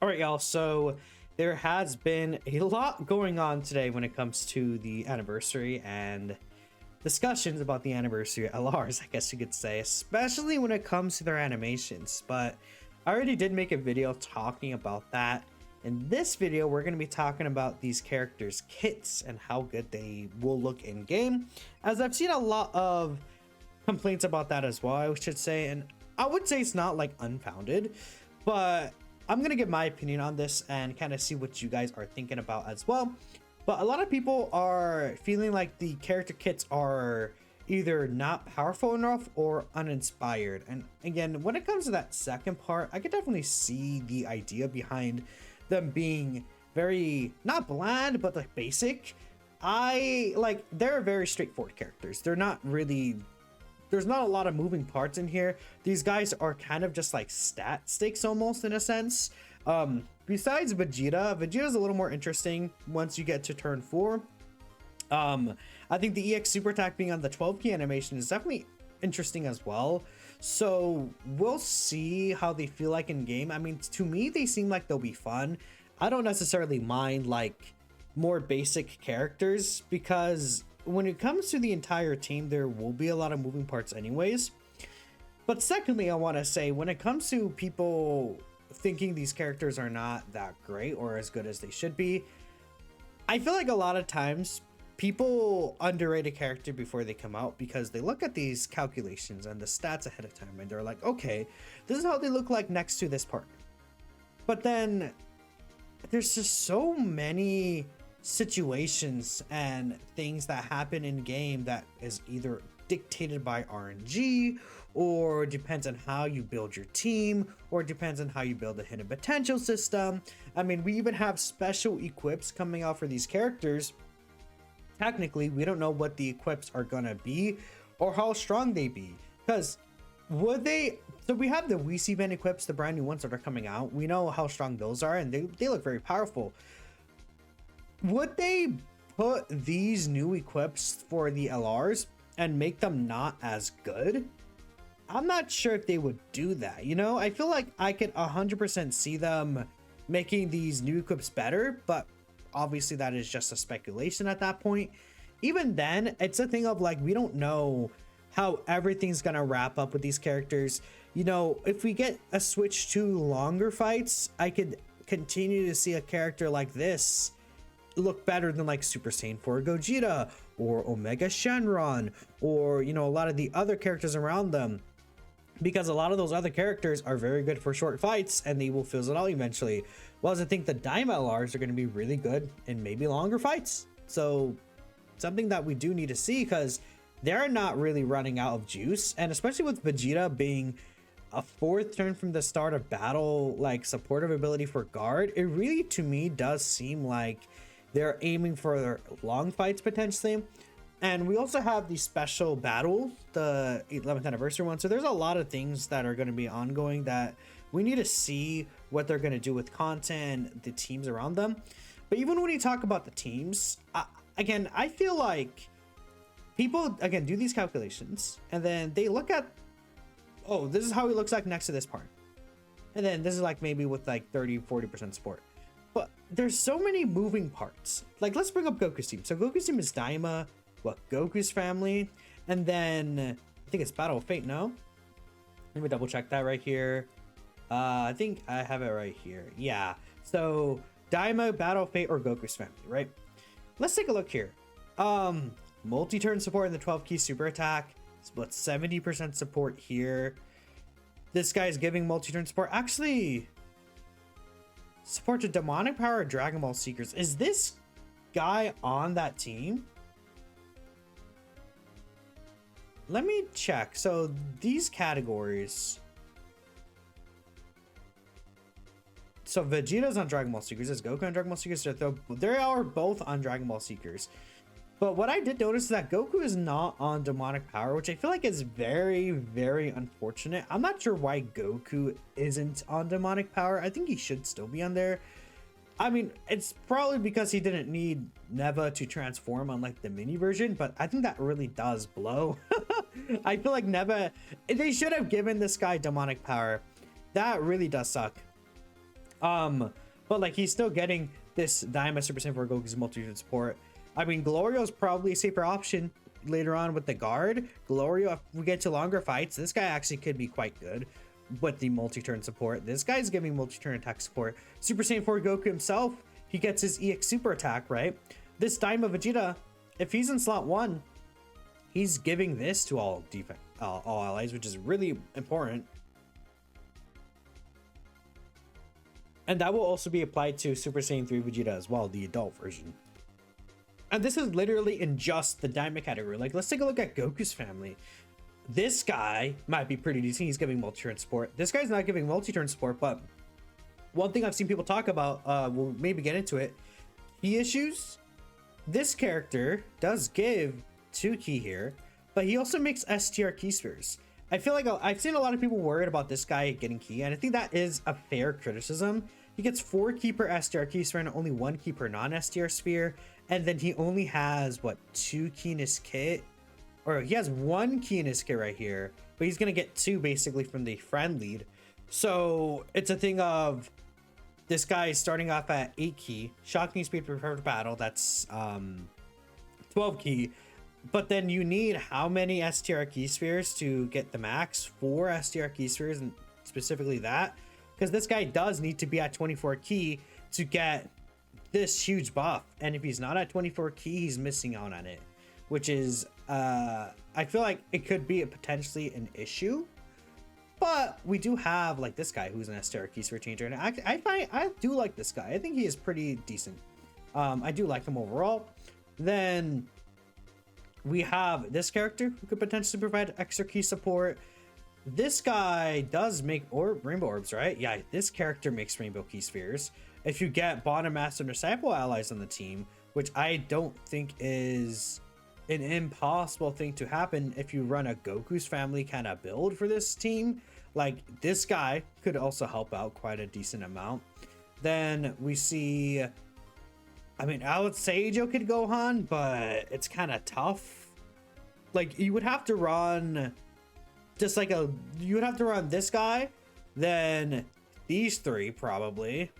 All right, y'all. So there has been a lot going on today when it comes to the anniversary and discussions about the anniversary LRs, I guess you could say, especially when it comes to their animations. But I already did make a video talking about that. In this video, we're going to be talking about these characters' kits and how good they will look in game, as I've seen a lot of complaints about that as well, I should say. And I would say it's not like unfounded, but I'm going to give my opinion on this and kind of see what you guys are thinking about as well. But a lot of people are feeling like the character kits are either not powerful enough or uninspired. And again, when it comes to that second part, I could definitely see the idea behind them being very, not bland, but like basic. They're very straightforward characters. They're not really, there's not a lot of moving parts in here. These guys are kind of just like stat sticks almost, in a sense. Besides Vegeta's a little more interesting once you get to turn 4. I think the EX super attack being on the 12 key animation is definitely interesting as well. So we'll see how they feel like in game. I mean, to me, they seem like they'll be fun. I don't necessarily mind like more basic characters, because when it comes to the entire team, there will be a lot of moving parts anyways. But secondly, I want to say, when it comes to people thinking these characters are not that great or as good as they should be, I feel like a lot of times people underrate a character before they come out, because they look at these calculations and the stats ahead of time and they're like, okay, this is how they look like next to this part. But then there's just so many situations and things that happen in game that is either dictated by RNG, or depends on how you build your team, or depends on how you build a hidden potential system. I mean, we even have special equips coming out for these characters. Technically, we don't know what the equips are gonna be or how strong they be, because so we have the WC Band equips, the brand new ones that are coming out. We know how strong those are, and they look very powerful. Would they put these new equips for the LRs and make them not as good? I'm not sure if they would do that. You know, I feel like I could 100% see them making these new equips better, but obviously that is just a speculation at that point. Even then, it's a thing of like, we don't know how everything's gonna wrap up with these characters. You know, if we get a switch to longer fights, I could continue to see a character like this look better than like Super Saiyan 4 Gogeta or Omega Shenron, or, you know, a lot of the other characters around them, because a lot of those other characters are very good for short fights and they will fizzle out eventually. Whereas I think the Daima LRs are going to be really good in maybe longer fights. So something that we do need to see, because they're not really running out of juice. And especially with Vegeta being a 4th turn from the start of battle, like supportive ability for guard, it really to me does seem like they're aiming for long fights potentially. And we also have the special battle, the 11th anniversary one. So there's a lot of things that are going to be ongoing that we need to see what they're going to do with content and the teams around them. But even when you talk about the teams, again, I feel like people, again, do these calculations and then they look at, oh, this is how he looks like next to this part. And then this is like maybe with like 30-40% support. But there's so many moving parts. Like, let's bring up Goku's team. So Goku's team is Daima, Goku's family, and then I think it's Battle of Fate. No, let me double check that right here. I think I have it right here. Yeah, so Daima, Battle of Fate, or Goku's family, right? Let's take a look here. Multi-turn support in the 12 key super attack, split 70% support here. This guy's giving multi-turn support. Actually, support to demonic power Dragon Ball Seekers. Is this guy on that team? Let me check. So these categories. So Vegeta's on Dragon Ball Seekers. Is Goku on Dragon Ball Seekers? They are both on Dragon Ball Seekers. But what I did notice is that Goku is not on demonic power, which I feel like is very, very unfortunate. I'm not sure why Goku isn't on demonic power. I think he should still be on there. I mean, it's probably because he didn't need Neva to transform on like the mini version, but I think that really does blow. I feel like Neva, they should have given this guy demonic power. That really does suck. But like he's still getting this Daima Super Saiyan 4 Goku's multi-turn support. I mean, Glorio's probably a safer option later on with the guard. Glorio, if we get to longer fights, this guy actually could be quite good with the multi-turn support. This guy's giving multi-turn attack support. Super Saiyan 4 Goku himself, he gets his EX super attack, right? This Daima Vegeta, if he's in slot 1, he's giving this to all allies, which is really important. And that will also be applied to Super Saiyan 3 Vegeta as well, the adult version. And this is literally in just the Daima category. Like, let's take a look at Goku's family. This guy might be pretty decent. He's giving multi-turn support. This guy's not giving multi-turn support, but one thing I've seen people talk about, we'll maybe get into it, key issues. This character does give 2 key here, but he also makes STR key spheres. I feel like I've seen a lot of people worried about this guy getting key, and I think that is a fair criticism. He gets 4 key per STR key sphere and only 1 key per non-STR sphere, and then he only has, what, 2 key in his kit? Or he has 1 key in his kit right here, but he's gonna get 2 basically from the friend lead. So it's a thing of this guy starting off at 8 key, shocking speed prepared for battle, that's 12 key. But then you need how many STR key spheres to get the max? 4 STR key spheres, and specifically that, because this guy does need to be at 24 key to get this huge buff, and if he's not at 24 key, he's missing out on it, which is I feel like it could be potentially an issue. But we do have like this guy who's an STR key sphere changer, and I do like this guy. I think he is pretty decent. I do like him overall. Then we have this character who could potentially provide extra key support. This guy does make rainbow orbs, right? Yeah, this character makes rainbow key spheres. If you get bottom master and disciple allies on the team, which I don't think is an impossible thing to happen if you run a Goku's family kind of build for this team, like this guy could also help out quite a decent amount. Then we see, I mean, I would say Joe could Gohan, but it's kind of tough. Like you would have to run just like you would have to run this guy, then these 3 probably,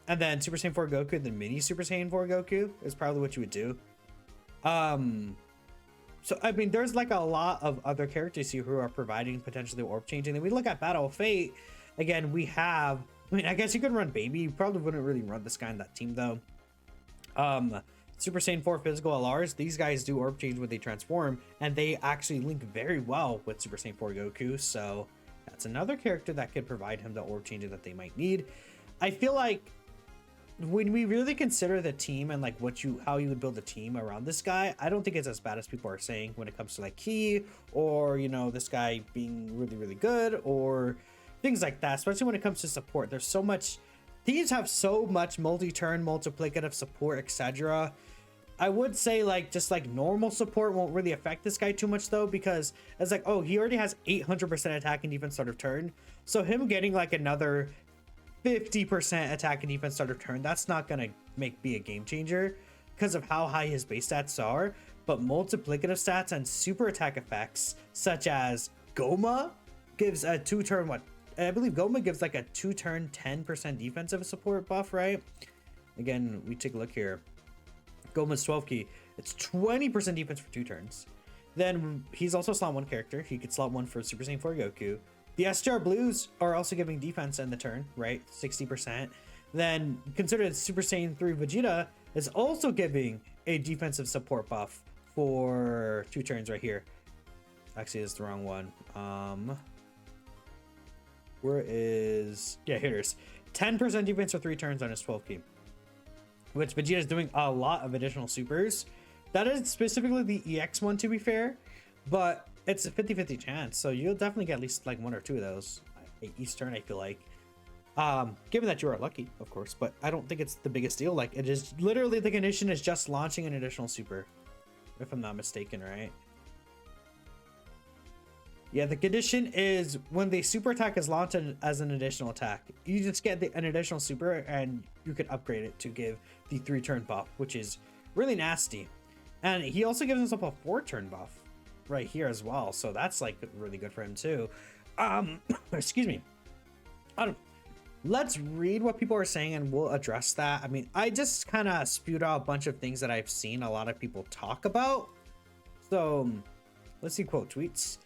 and then Super Saiyan 4 Goku, then mini Super Saiyan 4 Goku is probably what you would do. So I mean, there's like a lot of other characters here who are providing potentially orb changing. Then we look at Battle of Fate. Again, we have, I mean, I guess you could run Baby. You probably wouldn't really run this guy in that team though. Super Saiyan 4 physical LRs, these guys do orb change when they transform, and they actually link very well with Super Saiyan 4 Goku. So that's another character that could provide him the orb changes that they might need. I feel like when we really consider the team and like how you would build a team around this guy, I don't think it's as bad as people are saying when it comes to like key or, you know, this guy being really, really good or things like that, especially when it comes to support. There's so much, these have so much multi-turn, multiplicative support, etc. I would say like just like normal support won't really affect this guy too much though, because it's like, oh, he already has 800% attack and defense start of turn. So him getting like another 50% attack and defense start of turn, that's not gonna be a game changer because of how high his base stats are. But multiplicative stats and super attack effects such as Goma gives a 2-turn, what I believe Goma gives like a 2-turn 10% defensive support buff, right? Again, we take a look here. Goma's 12 key, it's 20% defense for 2 turns. Then he's also slot 1 character. He could slot 1 for Super Saiyan 4 Goku. The STR Blues are also giving defense in the turn, right? 60%. Then consider that Super Saiyan 3 Vegeta is also giving a defensive support buff for 2 turns right here. Actually, it's the wrong one. Where is... Yeah, here it is. 10% defense for 3 turns on his 12 key. Which Vegeta is doing a lot of additional supers. That is specifically the EX one, to be fair. But it's a 50-50 chance, so you'll definitely get at least like 1 or 2 of those each turn, I feel like. Given that you are lucky, of course, but I don't think it's the biggest deal. Like, it is literally, the condition is just launching an additional super, if I'm not mistaken, right? Yeah, the condition is when the super attack is launched as an additional attack, you just get an additional super and you can upgrade it to give the 3-turn buff, which is really nasty. And he also gives himself a 4-turn buff right here as well, so that's like really good for him too. Excuse me. let's read what people are saying and we'll address that. I mean, I just kind of spewed out a bunch of things that I've seen a lot of people talk about. So let's see quote tweets.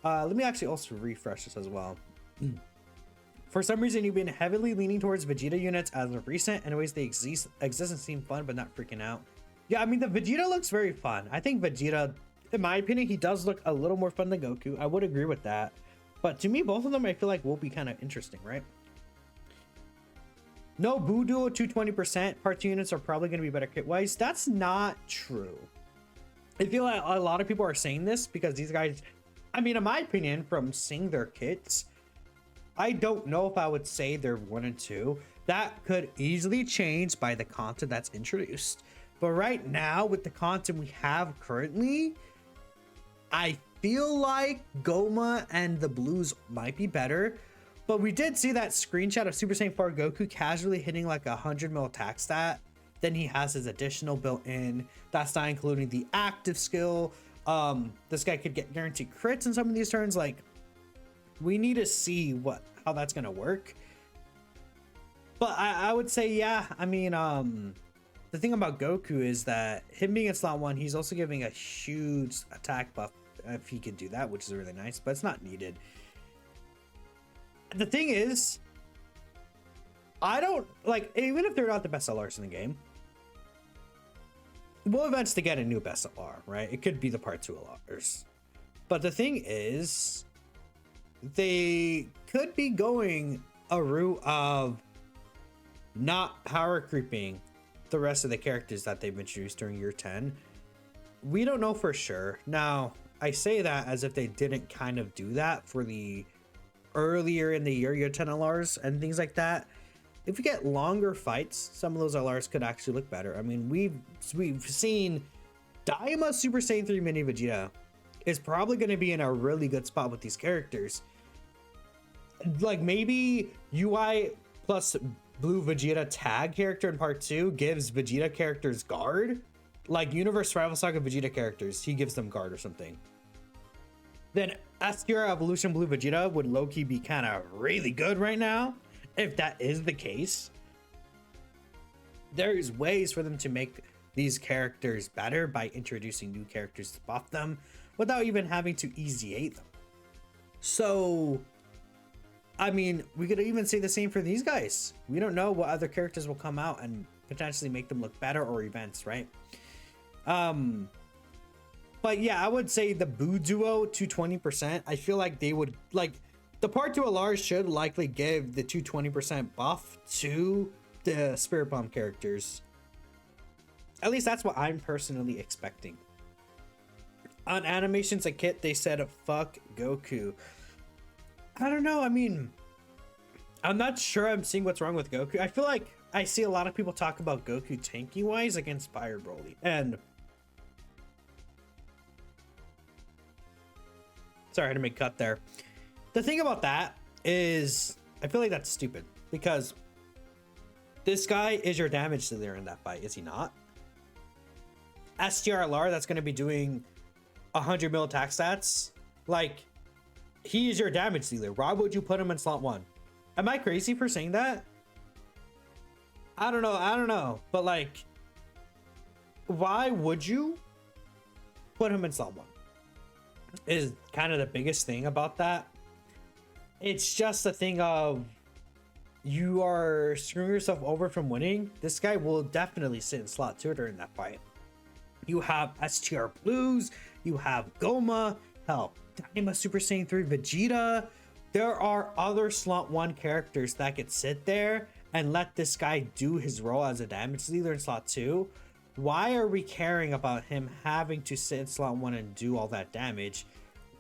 Let me actually also refresh this as well. For some reason, you've been heavily leaning towards Vegeta units as of recent. Anyways, they exist and seem fun, but not freaking out. Yeah, I mean, the Vegeta looks very fun. I think Vegeta, in my opinion, he does look a little more fun than Goku. I would agree with that. But to me, both of them, I feel like will be kind of interesting, right? No Buu Duo 220%. Part 2 units are probably going to be better kit-wise. That's not true. I feel like a lot of people are saying this because these guys, I mean, in my opinion, from seeing their kits, I don't know if I would say they're 1 and 2. That could easily change by the content that's introduced. But right now, with the content we have currently, I feel like Goma and the Blues might be better. But we did see that screenshot of Super Saiyan 4 Goku casually hitting like 100 mil attack stat. Then he has his additional built in. That's not including the active skill. This guy could get guaranteed crits in some of these turns. Like, we need to see how that's gonna work. But I would say, yeah, I mean, the thing about Goku is that him being in slot 1, he's also giving a huge attack buff if he could do that, which is really nice, but it's not needed. The thing is, I don't like, even if they're not the best LRs in the game, we'll eventually get a new best LR, right? It could be the part 2 LRs. But the thing is, they could be going a route of not power creeping the rest of the characters that they've introduced during year 10. We don't know for sure. Now, I say that as if they didn't kind of do that for the earlier in the year 10 LRs and things like that. If we get longer fights, some of those LRs could actually look better. I mean, we've seen Daima Super Saiyan 3 Mini Vegeta is probably going to be in a really good spot with these characters. Like, maybe UI plus Blue Vegeta tag character in part 2 gives Vegeta characters guard. Like Universe Rival Saga Vegeta characters, he gives them guard or something. Then STR Evolution Blue Vegeta would low-key be kind of really good right now. If that is the case, there's ways for them to make these characters better by introducing new characters to buff them without even having to easy 8 them. So, I mean, we could even say the same for these guys. We don't know what other characters will come out and potentially make them look better, or events, right? But yeah, I would say the Buu Duo 220%. I feel like they would, like, the part 2 LRs should likely give the 220% buff to the Spirit Bomb characters. At least that's what I'm personally expecting. On animations and kit, they said fuck Goku. I don't know. I mean, I'm not sure I'm seeing what's wrong with Goku. I feel like I see a lot of people talk about Goku tanky wise against Fire Broly. And sorry, I had to make a cut there. The thing about that is, I feel like that's stupid because this guy is your damage dealer in that fight, is he not? STRLR, that's going to be doing 100 mil attack stats. Like, he is your damage dealer. Why would you put him in slot 1? Am I crazy for saying that? I don't know. But like, why would you put him in slot 1? Is kind of the biggest thing about that. It's just a thing of you are screwing yourself over from winning. This guy will definitely sit in slot 2 during that fight. You have STR Blues, you have Goma, hell, Daima Super Saiyan 3 Vegeta. There are other slot 1 characters that could sit there and let this guy do his role as a damage dealer in slot 2. Why are we caring about him having to sit in slot 1 and do all that damage?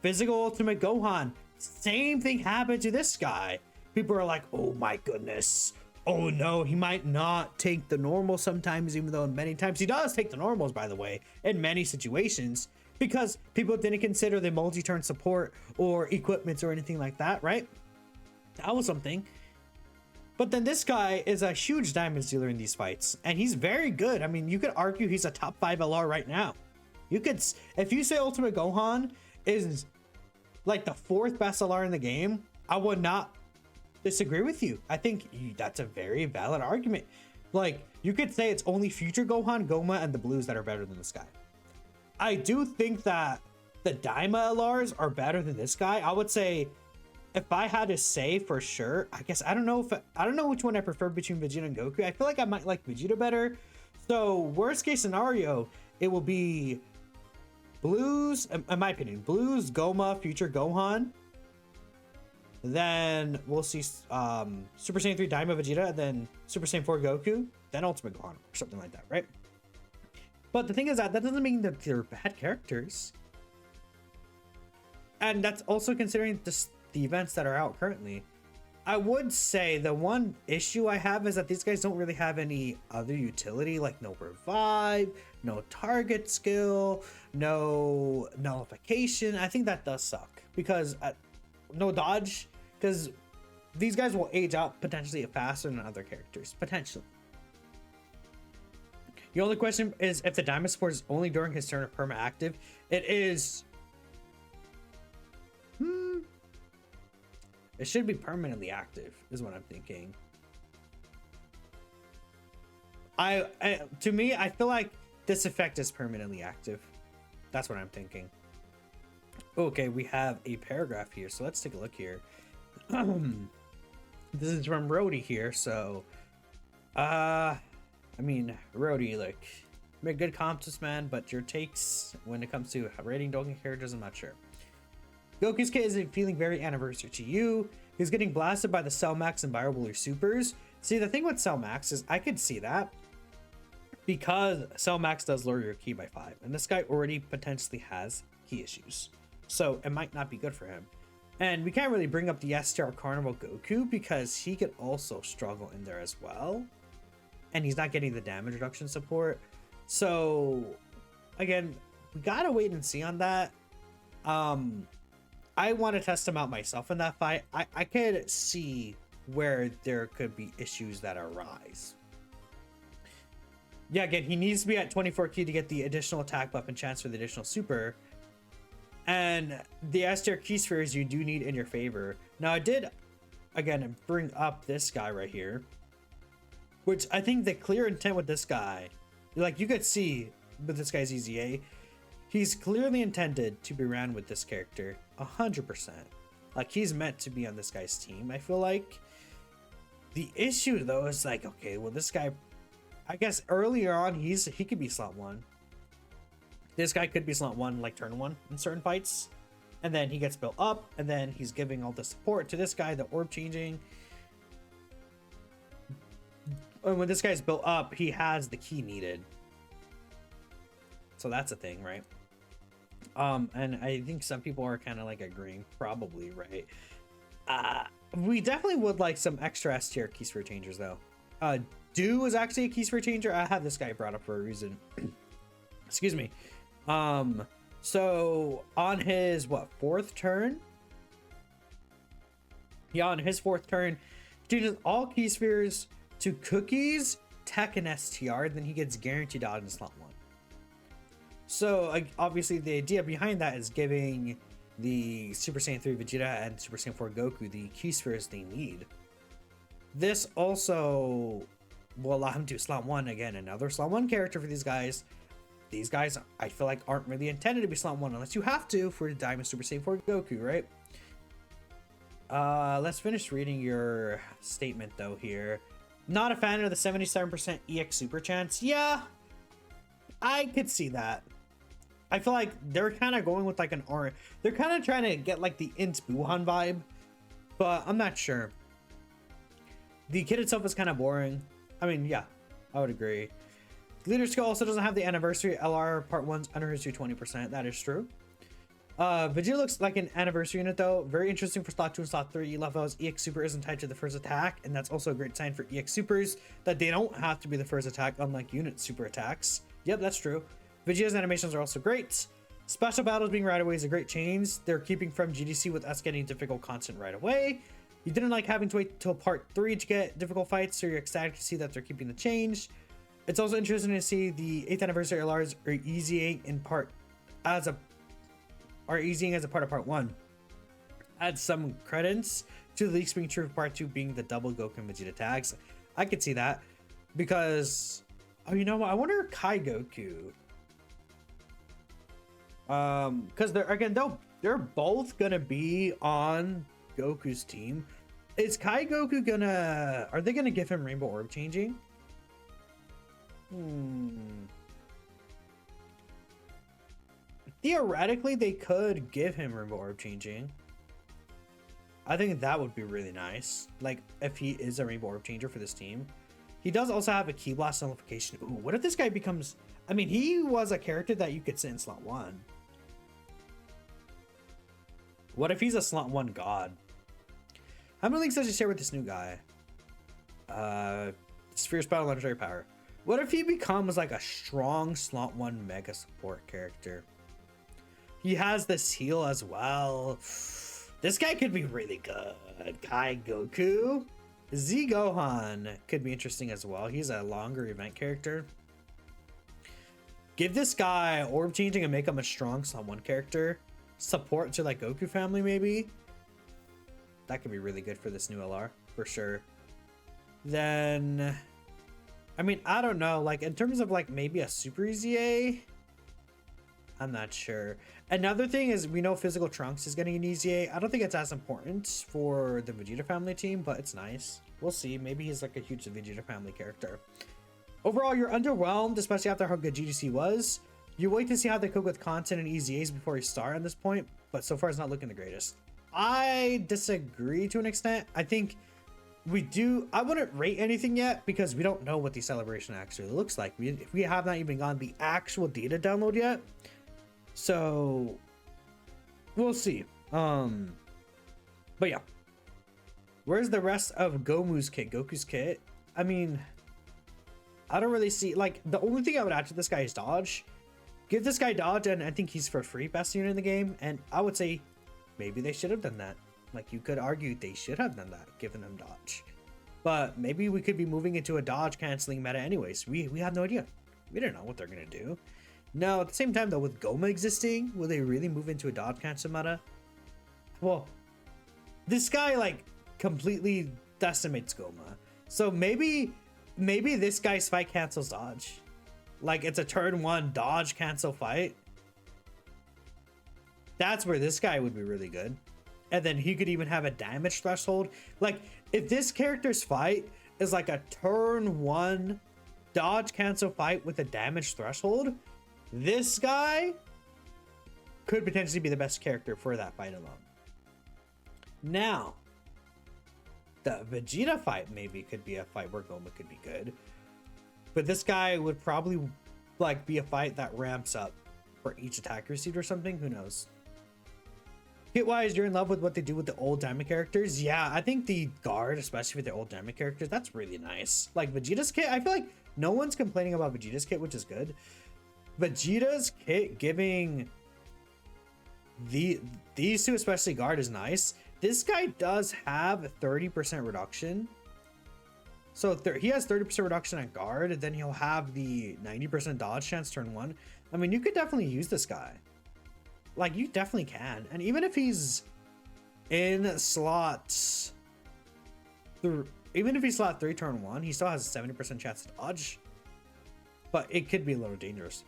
Physical Ultimate Gohan, same thing happened to this guy. People are like, oh my goodness. Oh no, he might not take the normal sometimes, even though many times he does take the normals, by the way, in many situations, because people didn't consider the multi-turn support or equipments or anything like that, right? That was something. But then this guy is a huge damage dealer in these fights, and he's very good. I mean, you could argue he's a top 5 LR right now. You could, if you say Ultimate Gohan is like the 4th best LR in the game, I would not disagree with you. I think that's a very valid argument. Like, you could say it's only future Gohan, Goma, and the Blues that are better than this guy. I do think that the Daima LRs are better than this guy. I would say, if I had to say for sure, I guess I don't know which one I prefer between Vegeta and Goku. I feel like I might like Vegeta better. So worst case scenario, it will be Blues, in my opinion, Blues, Goma, future Gohan. Then we'll see Super Saiyan 3 Daima Vegeta, then Super Saiyan 4 Goku, then Ultimate Gohan, or something like that, right? But the thing is that doesn't mean that they're bad characters. And that's also considering the events that are out currently. I would say the one issue I have is that these guys don't really have any other utility, like no revive, no target skill, no nullification. I think that does suck because no dodge, because these guys will age out potentially faster than other characters, potentially. The only question is if the Diamond support is only during his turn of perma active. It is. It should be permanently active, is what I'm thinking. To me, I feel like this effect is permanently active. That's what I'm thinking. Okay, we have a paragraph here, so let's take a look here. This is from Rhodey here, so I mean, Rhodey, like, make good comments, man, but your takes when it comes to rating Dokkan characters, I'm not sure. Goku's kit isn't feeling very anniversary to you. He's getting blasted by the Cell Max and Viability Supers. See, the thing with Cell Max is I could see that because Cell Max does lower your ki by 5, and this guy already potentially has ki issues, so it might not be good for him. And we can't really bring up the STR Carnival Goku because he could also struggle in there as well, and he's not getting the damage reduction support. So again, we gotta wait and see on that. I want to test him out myself in that fight. I could see where there could be issues that arise. Yeah, again, he needs to be at 24 ki to get the additional attack buff and chance for the additional super. And the STR key spheres you do need in your favor. Now, I did, again, bring up this guy right here, which I think the clear intent with this guy, like you could see with this guy's EZA, he's clearly intended to be ran with this character 100%. Like, he's meant to be on this guy's team, I feel like. The issue though is like, okay, well, this guy, I guess earlier on he could be slot 1. This guy could be slot 1 like turn 1 in certain fights, and then he gets built up, and then he's giving all the support to this guy, the orb changing. And when this guy's built up, he has the key needed. So that's a thing, right? And I think some people are kind of like agreeing, probably, right? We definitely would like some extra S tier key sphere changers though. Do is actually a key sphere changer. I have this guy brought up for a reason. Excuse me. So on his fourth turn? Yeah, on his fourth turn, changes all key spheres to cookies, tech, and STR, then he gets guaranteed out in slot 1. So obviously the idea behind that is giving the Super Saiyan 3 Vegeta and Super Saiyan 4 Goku the key spheres they need. This also will allow him to slot 1 again, another slot 1 character for these guys. These guys, I feel like, aren't really intended to be slot 1 unless you have to for the Diamond Super Saiyan 4 Goku, right? Let's finish reading your statement though here. Not a fan of the 77% EX super chance. Yeah, I could see that. I feel like they're kind of going with like an orange. They're kind of trying to get like the Int Buhan vibe, but I'm not sure. The kit itself is kind of boring. I mean, yeah, I would agree. Leader skill also doesn't have the anniversary LR part 1's under his 220%. That is true. Vegeta looks like an anniversary unit though. Very interesting for slot 2 and slot 3 levels. EX super isn't tied to the first attack, and that's also a great sign for EX supers that they don't have to be the first attack, unlike unit super attacks. Yep, that's true. Vegeta's animations are also great. Special battles being right away is a great change. They're keeping from GDC with us getting difficult constant right away. You didn't like having to wait till part 3 to get difficult fights, so you're ecstatic to see that they're keeping the change. It's also interesting to see the 8th anniversary LRs are easying as a part of part 1. Add some credits to the Leaks Being True Part 2 being the double Goku and Vegeta tags. I could see that because, oh, you know what? I wonder Kai Goku. Because they're both gonna be on Goku's team. Is Kai Goku gonna? Are they gonna give him Rainbow Orb changing? Theoretically, they could give him Rainbow Orb changing. I think that would be really nice. Like, if he is a Rainbow Orb changer for this team. He does also have a Ki Blast nullification. Ooh, what if this guy becomes... I mean, he was a character that you could sit in slot 1. What if he's a slot 1 god? How many links does he share with this new guy? Sphere's Battle Legendary Power. What if he becomes like a strong slot 1 mega support character? He has this heal as well. This guy could be really good. Kai Goku. Z Gohan could be interesting as well. He's a longer event character. Give this guy orb changing and make him a strong slot 1 character. Support to like Goku family maybe. That could be really good for this new LR for sure. Then, I mean, I don't know. Like in terms of like maybe a Super Easy A, I'm not sure. Another thing is we know Physical Trunks is getting an Easy A. I don't think it's as important for the Vegeta family team, but it's nice. We'll see. Maybe he's like a huge Vegeta family character. Overall, you're underwhelmed, especially after how good GDC was. You wait to see how they cook with content and Easy A's before you start on this point, but so far it's not looking the greatest. I disagree to an extent. I think I wouldn't rate anything yet because we don't know what the celebration actually looks like. We have not even gotten the actual data download yet. So we'll see. But yeah. Where's the rest of Goku's kit? I mean, I don't really see, like, the only thing I would add to this guy is dodge. Give this guy dodge, and I think he's for free best unit in the game. And I would say maybe they should have done that. Like, you could argue they should have done that, given him dodge. But maybe we could be moving into a dodge canceling meta anyways. We have no idea. We don't know what they're gonna do. Now, at the same time though, with Goma existing, will they really move into a dodge cancel meta? Well, this guy like completely decimates Goma. So maybe this guy's fight cancels dodge. Like it's a turn 1 dodge cancel fight. That's where this guy would be really good. And then he could even have a damage threshold. Like if this character's fight is like a turn 1 dodge cancel fight with a damage threshold, this guy could potentially be the best character for that fight alone. Now, the Vegeta fight maybe could be a fight where Goma could be good. But this guy would probably like be a fight that ramps up for each attack received or something. Who knows? Hit-wise, you're in love with what they do with the old Diamond characters. Yeah, I think the guard, especially with the old Diamond characters, that's really nice. Like Vegeta's kit, I feel like no one's complaining about Vegeta's kit, which is good. Vegeta's kit giving these two, especially guard, is nice. This guy does have a 30% reduction. So he has 30% reduction on guard, and then he'll have the 90% dodge chance turn 1. I mean, you could definitely use this guy. Like, you definitely can. And even if he's in slots, even if he's slot 3 turn 1, he still has a 70% chance to dodge. But it could be a little dangerous.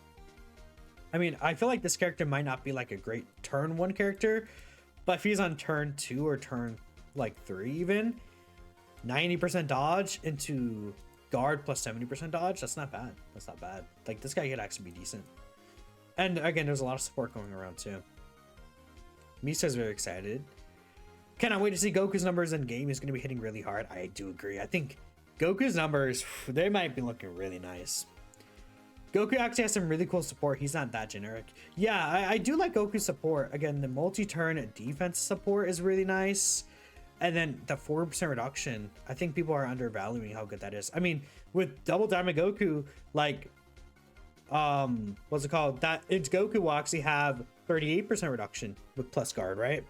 I mean, I feel like this character might not be like a great turn 1 character, but if he's on turn 2 or turn like 3 even, 90% dodge into guard plus 70% dodge, that's not bad. That's not bad. Like, this guy could actually be decent. And again, there's a lot of support going around too. Misa's very excited. Cannot wait to see Goku's numbers in game. He's going to be hitting really hard. I do agree. I think Goku's numbers, they might be looking really nice. Goku actually has some really cool support. He's not that generic. Yeah, I do like Goku's support. Again, the multi-turn defense support is really nice. And then the 4% reduction, I think people are undervaluing how good that is. I mean, with Double Diamond Goku, like, what's it called? That its Goku will actually have 38% reduction with plus guard, right?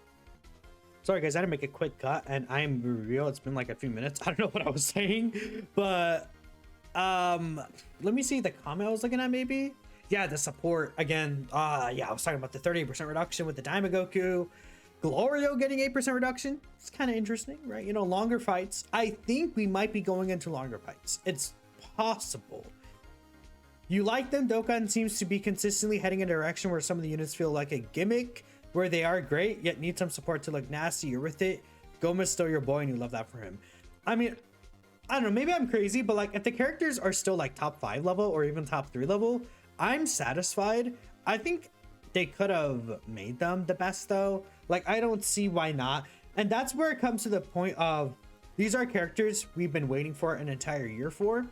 Sorry guys, I had to make a quick cut, and I'm real. It's been like a few minutes. I don't know what I was saying, but let me see the comment I was looking at. Maybe, yeah, the support again. Yeah, I was talking about the 38% reduction with the Diamond Goku. Glorio getting 8% reduction. It's kind of interesting, right? You know, longer fights. I think we might be going into longer fights. It's possible. You like them. Dokkan seems to be consistently heading in a direction where some of the units feel like a gimmick, where they are great, yet need some support to look nasty. You're with it. Goma's still your boy, and you love that for him. I mean, I don't know, maybe I'm crazy, but like if the characters are still like top 5 level or even top 3 level, I'm satisfied. I think they could have made them the best though. Like I don't see why not. And that's where it comes to the point of these are characters we've been waiting for an entire year for.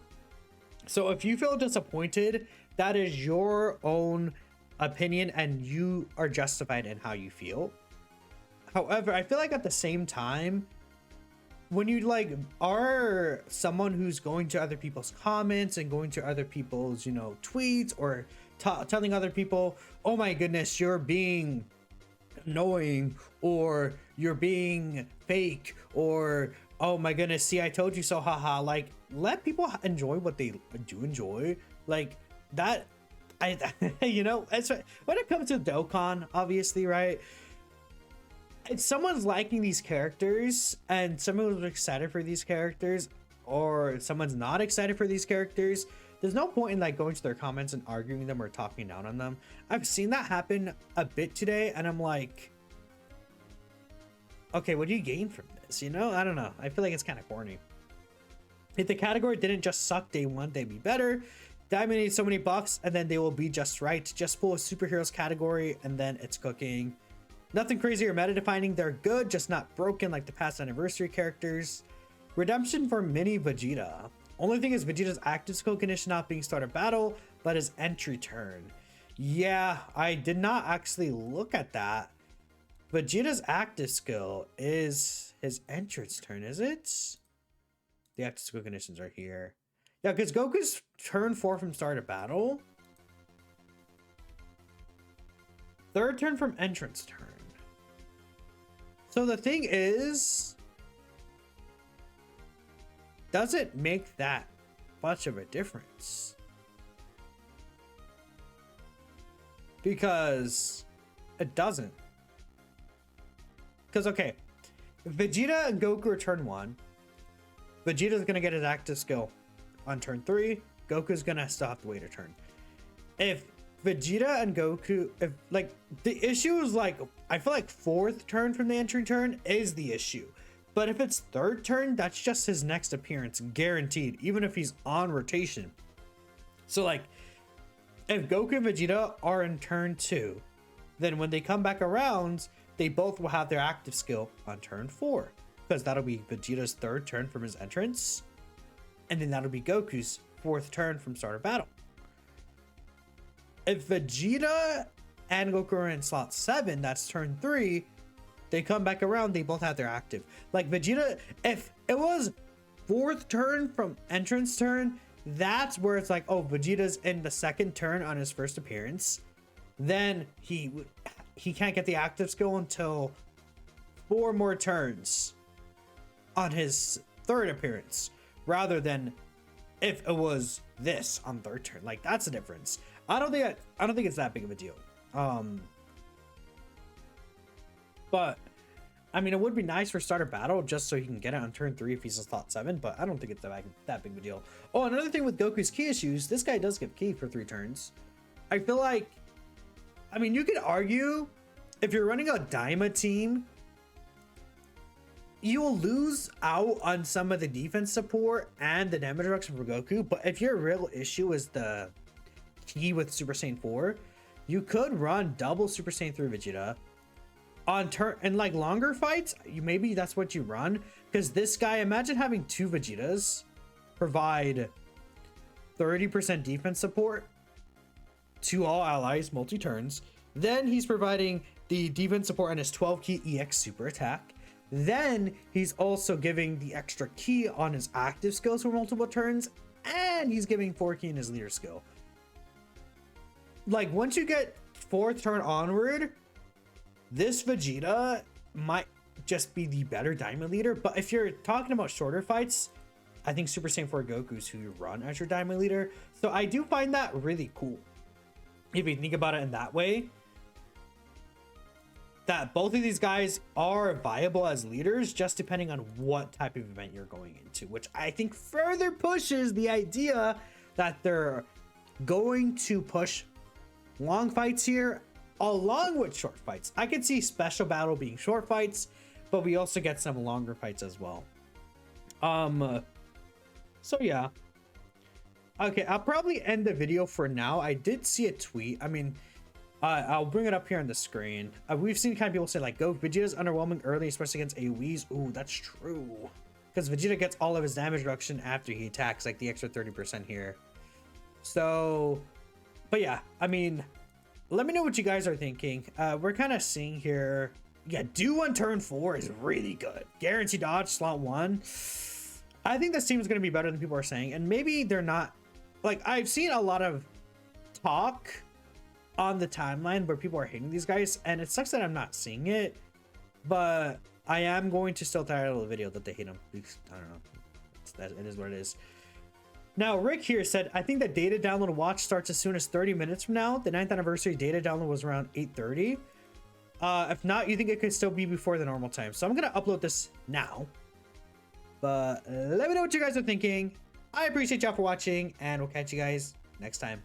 So if you feel disappointed, that is your own opinion and you are justified in how you feel. However, I feel like at the same time, when you like are someone who's going to other people's comments and going to other people's, you know, tweets or telling other people, oh my goodness, you're being annoying or you're being fake or oh my goodness, see, I told you so, haha. Like, let people enjoy what they do enjoy. Like that, you know, when it comes to Dokkan, obviously, right? If someone's liking these characters and someone was excited for these characters or someone's not excited for these characters, there's no point in like going to their comments and arguing them or talking down on them. I've seen that happen a bit today and I'm like, okay, what do you gain from this? You know, I don't know. I feel like it's kind of corny. If the category didn't just suck day one, they'd be better. Diamond needs so many buffs and then they will be just right. Just pull a superheroes category and then it's cooking. Nothing crazy or meta defining. They're good, just not broken like the past anniversary characters. Redemption for mini Vegeta. Only thing is Vegeta's active skill condition not being start a battle, but his entry turn. Yeah, I did not actually look at that. Vegeta's active skill is his entrance turn, is it? The active skill conditions are here. Yeah, because Goku's turn 4 from start of battle. Third turn from entrance turn. So the thing is, does it make that much of a difference? Because it doesn't. Because, okay, Vegeta and Goku are turn 1. Vegeta's going to get his active skill on turn 3. Goku's going to still have to wait a turn. If Vegeta and Goku, if like the issue is like, I feel like 4th turn from the entry turn is the issue. But if it's 3rd turn, that's just his next appearance, guaranteed, even if he's on rotation. So like, if Goku and Vegeta are in turn 2, then when they come back around, they both will have their active skill on turn 4. Because that'll be Vegeta's 3rd turn from his entrance. And then that'll be Goku's 4th turn from start of battle. If Vegeta and Goku are in slot 7, that's turn 3, they come back around, they both have their active. Like Vegeta, if it was 4th turn from entrance turn, that's where it's like, oh, Vegeta's in the 2nd turn on his 1st appearance. Then he can't get the active skill until 4 more turns on his 3rd appearance, rather than if it was this on 3rd turn. Like that's the difference. I don't think it's that big of a deal. But I mean, it would be nice for starter battle just so he can get it on turn 3 if he's in slot 7, but I don't think it's that big of a deal. Oh, another thing with Goku's key issues, this guy does get key for 3 turns. I feel like, I mean, you could argue if you're running a Daima team, you'll lose out on some of the defense support and the damage reduction for Goku, but if your real issue is the key with Super Saiyan 4, you could run double Super Saiyan 3 Vegeta on turn, and like longer fights, maybe that's what you run, because this guy, imagine having 2 Vegetas provide 30% defense support to all allies multi-turns, then he's providing the defense support on his 12 key EX super attack. Then he's also giving the extra key on his active skills for multiple turns, and he's giving 4 key in his leader skill. Like once you get 4th turn onward, this Vegeta might just be the better Diamond leader. But if you're talking about shorter fights, I think Super Saiyan 4 Goku's who you run as your Diamond leader. So I do find that really cool if you think about it in that way. that both of these guys are viable as leaders, just depending on what type of event you're going into, which I think further pushes the idea that they're going to push long fights here along with short fights. I could see special battle being short fights, but we also get some longer fights as well. So yeah. Okay, I'll probably end the video for now. I did see a tweet. I mean, I'll bring it up here on the screen. We've seen kind of people say like, go Vegeta's underwhelming early, especially against AoEs. Ooh, that's true. Because Vegeta gets all of his damage reduction after he attacks, like the extra 30% here. So, but yeah, I mean, let me know what you guys are thinking. We're kind of seeing here. Yeah, do on turn 4 is really good. Guarantee dodge, slot 1. I think this team is going to be better than people are saying. And maybe they're not. Like, I've seen a lot of talk on the timeline where people are hating these guys, and it sucks that I'm not seeing it, but I am going to still title the video that they hate them. I don't know. It is what it is. Now, Rick here said, I think that data download watch starts as soon as 30 minutes from now. The 9th anniversary data download was around 8:30. If not, you think it could still be before the normal time. So I'm going to upload this now. But let me know what you guys are thinking. I appreciate y'all for watching, and we'll catch you guys next time.